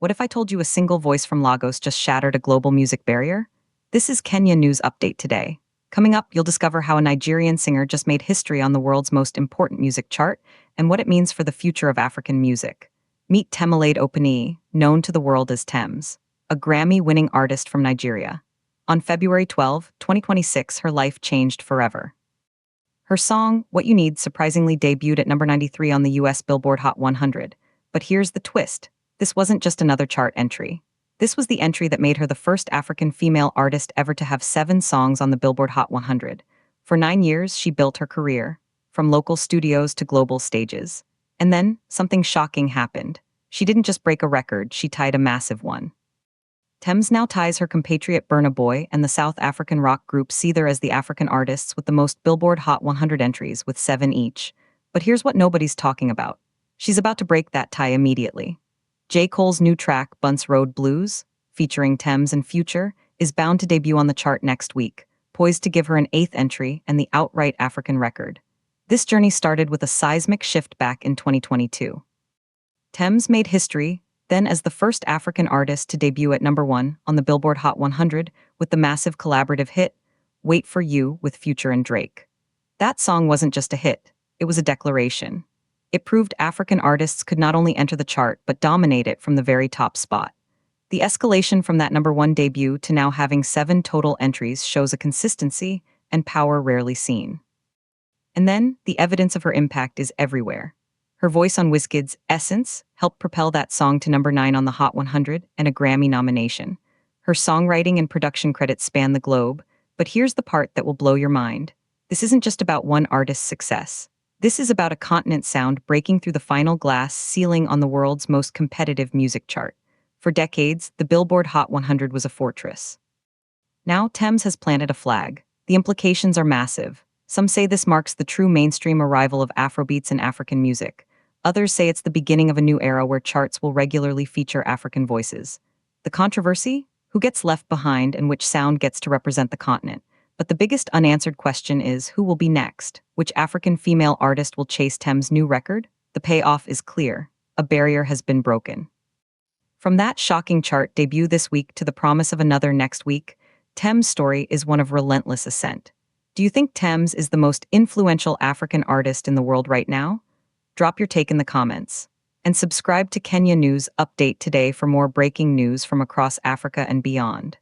What if I told you a single voice from Lagos just shattered a global music barrier? This is Kenya News Update today. Coming up, you'll discover how a Nigerian singer just made history on the world's most important music chart and what it means for the future of African music. Meet Temilade Openiyi, known to the world as Tems, a Grammy-winning artist from Nigeria. On February 12, 2026, her life changed forever. Her song, What You Need, surprisingly debuted at number 93 on the US Billboard Hot 100. But here's the twist. This wasn't just another chart entry. This was the entry that made her the first African female artist ever to have 7 songs on the Billboard Hot 100. For 9 years, she built her career, from local studios to global stages. And then, something shocking happened. She didn't just break a record, she tied a massive one. Tems now ties her compatriot Burna Boy and the South African rock group Seether as the African artists with the most Billboard Hot 100 entries, with 7 each. But here's what nobody's talking about. She's about to break that tie immediately. J. Cole's new track, Bunce Road Blues, featuring Tems and Future, is bound to debut on the chart next week, poised to give her an 8th entry and the outright African record. This journey started with a seismic shift back in 2022. Tems made history, then as the first African artist to debut at number 1 on the Billboard Hot 100 with the massive collaborative hit, Wait for You with Future and Drake. That song wasn't just a hit, it was a declaration. It proved African artists could not only enter the chart but dominate it from the very top spot. The escalation from that number 1 debut to now having 7 total entries shows a consistency and power rarely seen. And then, the evidence of her impact is everywhere. Her voice on Wizkid's Essence helped propel that song to number 9 on the Hot 100 and a Grammy nomination. Her songwriting and production credits span the globe, but here's the part that will blow your mind. This isn't just about one artist's success. This is about a continent sound breaking through the final glass ceiling on the world's most competitive music chart. For decades, the Billboard Hot 100 was a fortress. Now, Tems has planted a flag. The implications are massive. Some say this marks the true mainstream arrival of Afrobeats and African music. Others say it's the beginning of a new era where charts will regularly feature African voices. The controversy? Who gets left behind and which sound gets to represent the continent? But the biggest unanswered question is, who will be next? Which African female artist will chase Tems' new record? The payoff is clear. A barrier has been broken. From that shocking chart debut this week to the promise of another next week, Tems' story is one of relentless ascent. Do you think Tems is the most influential African artist in the world right now? Drop your take in the comments. And subscribe to Kenya News Update today for more breaking news from across Africa and beyond.